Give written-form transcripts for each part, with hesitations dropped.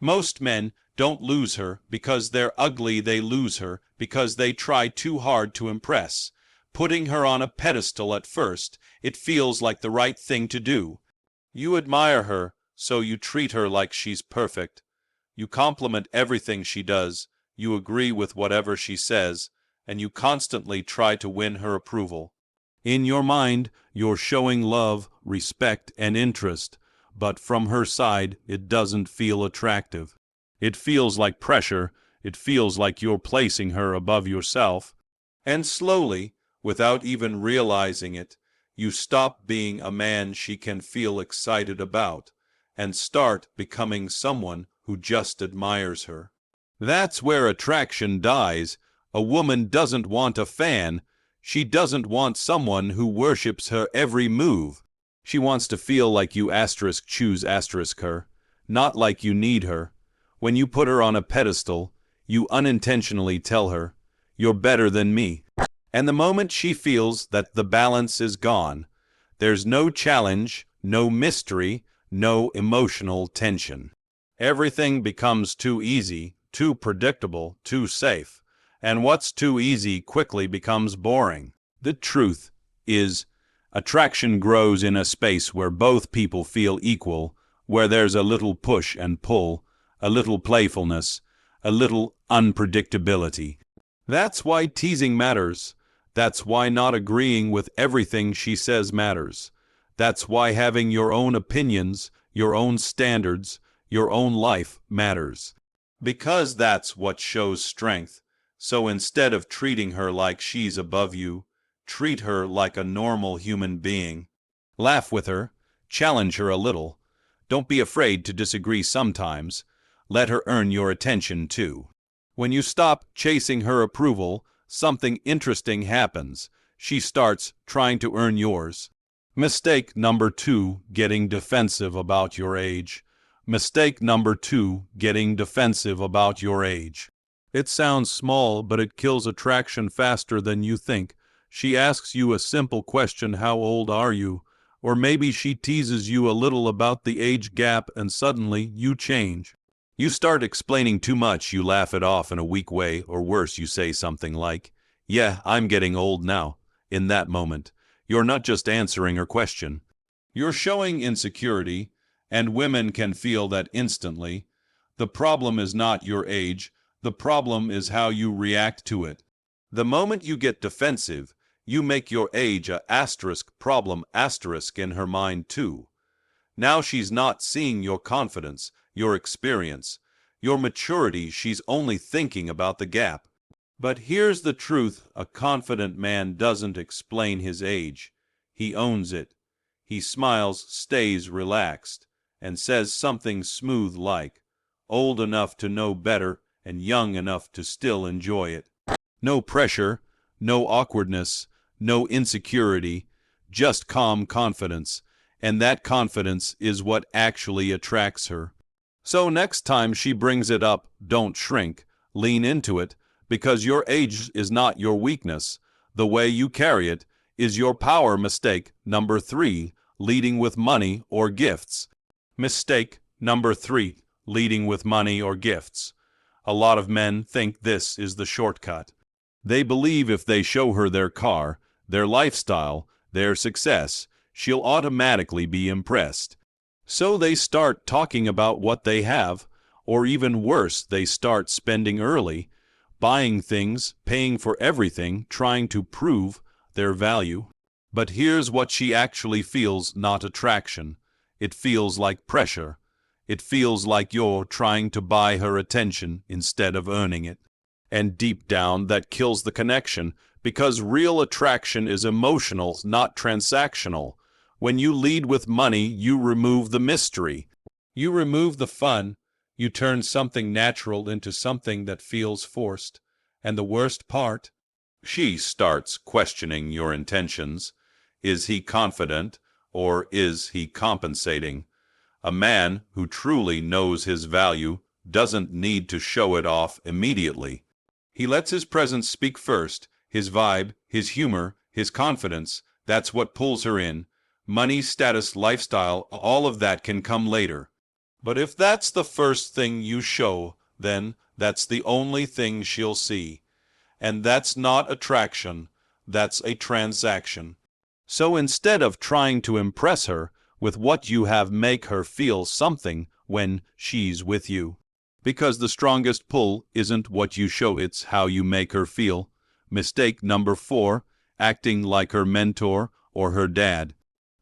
Most men don't lose her because they're ugly. They lose her because they try too hard to impress. Putting her on a pedestal at first, it feels like the right thing to do. You admire her, so you treat her like she's perfect. You compliment everything she does, you agree with whatever she says, and you constantly try to win her approval. In your mind, you're showing love, respect, and interest, but from her side, it doesn't feel attractive. It feels like pressure. It feels like you're placing her above yourself. And slowly, without even realizing it, you stop being a man she can feel excited about and start becoming someone who just admires her. That's where attraction dies. A woman doesn't want a fan. She doesn't want someone who worships her every move. She wants to feel like you choose her, not like you need her. When you put her on a pedestal, you unintentionally tell her, "You're better than me." And the moment she feels that the balance is gone, there's no challenge, no mystery, no emotional tension. Everything becomes too easy, too predictable, too safe. And what's too easy quickly becomes boring. The truth is, attraction grows in a space where both people feel equal, where there's a little push and pull, a little playfulness, a little unpredictability. That's why teasing matters. That's why not agreeing with everything she says matters. That's why having your own opinions, your own standards, your own life matters. Because that's what shows strength. So instead of treating her like she's above you, treat her like a normal human being. Laugh with her, challenge her a little. Don't be afraid to disagree sometimes. Let her earn your attention too. When you stop chasing her approval, something interesting happens. She starts trying to earn yours. Mistake number 2, getting defensive about your age. Mistake number 2, getting defensive about your age. It sounds small, but it kills attraction faster than you think. She asks you a simple question, "How old are you?" Or maybe she teases you a little about the age gap and suddenly you change. You start explaining too much, you laugh it off in a weak way, or worse, you say something like, "Yeah, I'm getting old now." In that moment, you're not just answering her question. You're showing insecurity, and women can feel that instantly. The problem is not your age. The problem is how you react to it. The moment you get defensive, you make your age a problem in her mind too. Now she's not seeing your confidence, your experience, your maturity. She's only thinking about the gap. But here's the truth. A confident man doesn't explain his age. He owns it. He smiles, stays relaxed, and says something smooth like, "Old enough to know better and young enough to still enjoy it." No pressure, no awkwardness, no insecurity, just calm confidence, and that confidence is what actually attracts her. So next time she brings it up, don't shrink, lean into it, because your age is not your weakness. The way you carry it is your power. Mistake number 3, leading with money or gifts. Mistake number 3, leading with money or gifts. A lot of men think this is the shortcut. They believe if they show her their car, their lifestyle, their success, she'll automatically be impressed. So they start talking about what they have, or even worse, they start spending early, buying things, paying for everything, trying to prove their value. But here's what she actually feels: not attraction. It feels like pressure. It feels like you're trying to buy her attention instead of earning it. And deep down, that kills the connection, because real attraction is emotional, not transactional. When you lead with money, you remove the mystery. You remove the fun. You turn something natural into something that feels forced. And the worst part, she starts questioning your intentions. Is he confident, or is he compensating? A man who truly knows his value doesn't need to show it off immediately. He lets his presence speak first, his vibe, his humor, his confidence. That's what pulls her in. Money, status, lifestyle, all of that can come later. But if that's the first thing you show, then that's the only thing she'll see. And that's not attraction, that's a transaction. So instead of trying to impress her with what you have, make her feel something when she's with you. Because the strongest pull isn't what you show, it's how you make her feel. Mistake number 4, acting like her mentor or her dad.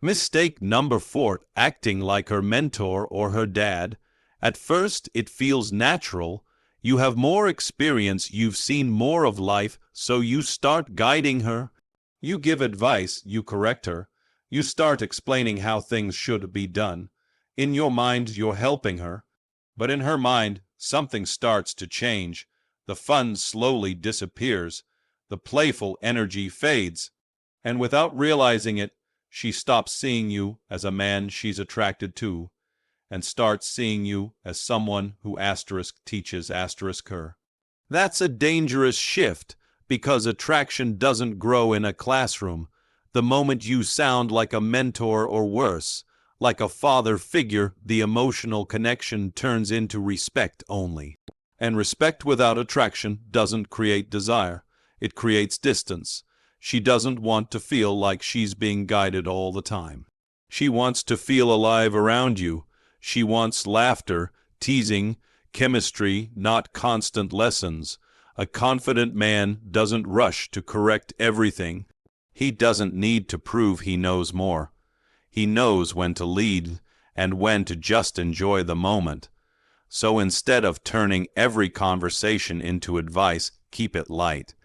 Mistake number 4, acting like her mentor or her dad. At first, it feels natural. You have more experience, you've seen more of life, so you start guiding her. You give advice, you correct her. You start explaining how things should be done. In your mind, you're helping her. But in her mind, something starts to change. The fun slowly disappears. The playful energy fades. And without realizing it, she stops seeing you as a man she's attracted to and starts seeing you as someone who teaches her. That's a dangerous shift because attraction doesn't grow in a classroom. The moment you sound like a mentor or worse, like a father figure, the emotional connection turns into respect only. And respect without attraction doesn't create desire. It creates distance. She doesn't want to feel like she's being guided all the time. She wants to feel alive around you. She wants laughter, teasing, chemistry, not constant lessons. A confident man doesn't rush to correct everything. He doesn't need to prove he knows more. He knows when to lead and when to just enjoy the moment. So instead of turning every conversation into advice, keep it light.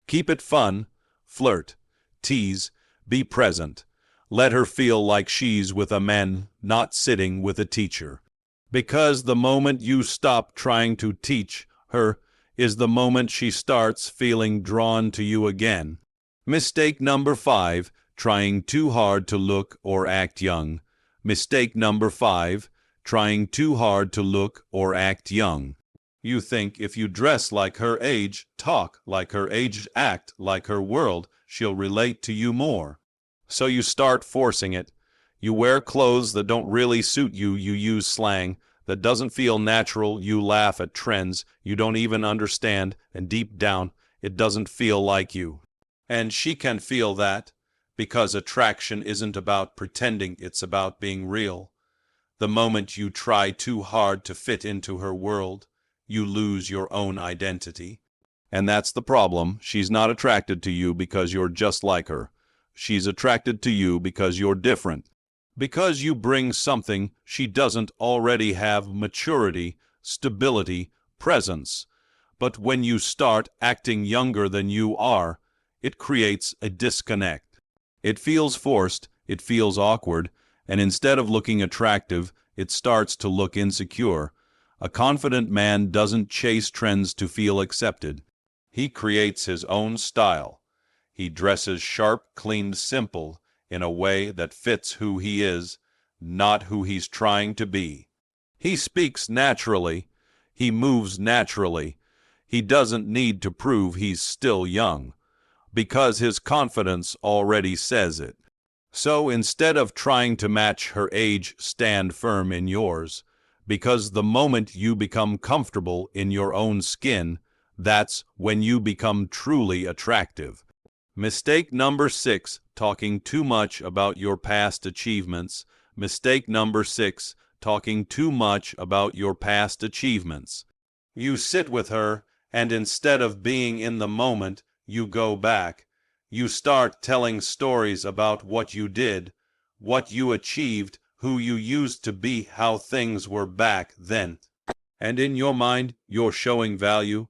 Keep it fun. Flirt, tease, be present. Let her feel like she's with a man, not sitting with a teacher. Because the moment you stop trying to teach her is the moment she starts feeling drawn to you again. Mistake number 5, trying too hard to look or act young. Mistake number 5, trying too hard to look or act young. You think if you dress like her age, talk like her age, act like her world, she'll relate to you more. So you start forcing it. You wear clothes that don't really suit you. You use slang that doesn't feel natural. You laugh at trends you don't even understand, and deep down, it doesn't feel like you. And she can feel that, because attraction isn't about pretending, it's about being real. The moment you try too hard to fit into her world, you lose your own identity. And that's the problem. She's not attracted to you because you're just like her. She's attracted to you because you're different. Because you bring something she doesn't already have: maturity, stability, presence. But when you start acting younger than you are, it creates a disconnect. It feels forced, it feels awkward, and instead of looking attractive, it starts to look insecure. A confident man doesn't chase trends to feel accepted. He creates his own style. He dresses sharp, clean, simple, in a way that fits who he is, not who he's trying to be. He speaks naturally. He moves naturally. He doesn't need to prove he's still young, because his confidence already says it. So instead of trying to match her age, stand firm in yours, because the moment you become comfortable in your own skin, that's when you become truly attractive. Mistake number 6, talking too much about your past achievements. Mistake number 6, talking too much about your past achievements. You sit with her, and instead of being in the moment, you go back. You start telling stories about what you did, what you achieved, who you used to be, how things were back then. And in your mind, you're showing value.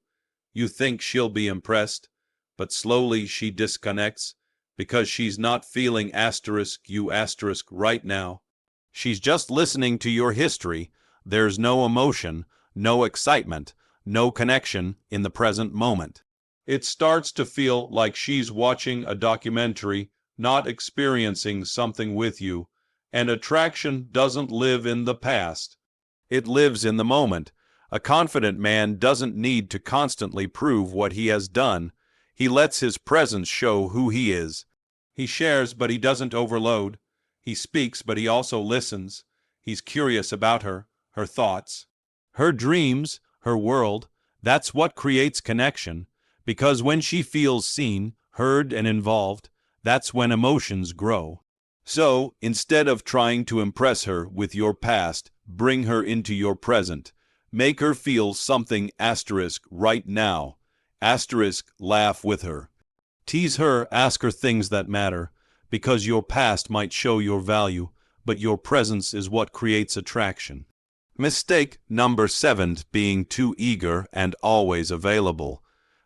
You think she'll be impressed, but slowly she disconnects because she's not feeling you right now. She's just listening to your history. There's no emotion, no excitement, no connection in the present moment. It starts to feel like she's watching a documentary, not experiencing something with you. And attraction doesn't live in the past. It lives in the moment. A confident man doesn't need to constantly prove what he has done. He lets his presence show who he is. He shares, but he doesn't overload. He speaks, but he also listens. He's curious about her, her thoughts, her dreams, her world. That's what creates connection, because when she feels seen, heard, and involved, that's when emotions grow. So, instead of trying to impress her with your past, bring her into your present. Make her feel something asterisk right now. Asterisk laugh with her. Tease her, ask her things that matter, because your past might show your value, but your presence is what creates attraction. Mistake number 7, being too eager and always available.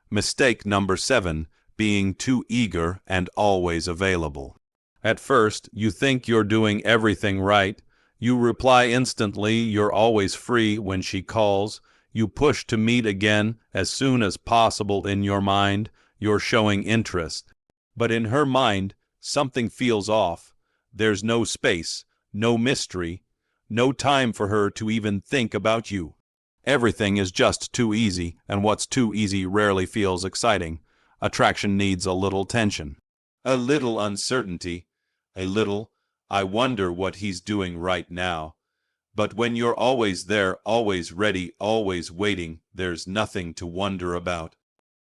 Mistake number 7, being too eager and always available. At first, you think you're doing everything right. You reply instantly, you're always free when she calls. You push to meet again as soon as possible in your mind. You're showing interest. But in her mind, something feels off. There's no space, no mystery, no time for her to even think about you. Everything is just too easy, and what's too easy rarely feels exciting. Attraction needs a little tension, a little uncertainty, a little, I wonder what he's doing right now. But when you're always there, always ready, always waiting, there's nothing to wonder about.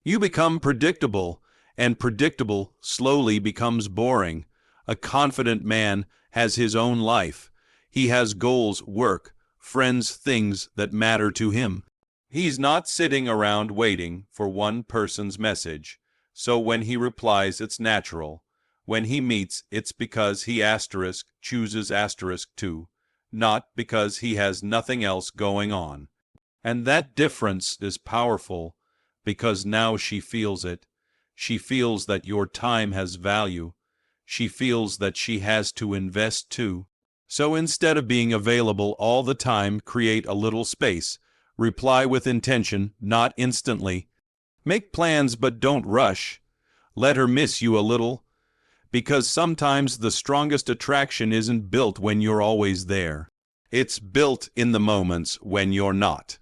You become predictable, and predictable slowly becomes boring. A confident man has his own life. He has goals, work, friends, things that matter to him. He's not sitting around waiting for one person's message. So when he replies, it's natural. When he meets, it's because he chooses too, not because he has nothing else going on. And that difference is powerful, because now she feels it. She feels that your time has value. She feels that she has to invest too. So instead of being available all the time, create a little space. Reply with intention, not instantly. Make plans, but don't rush. Let her miss you a little, because sometimes the strongest attraction isn't built when you're always there. It's built in the moments when you're not.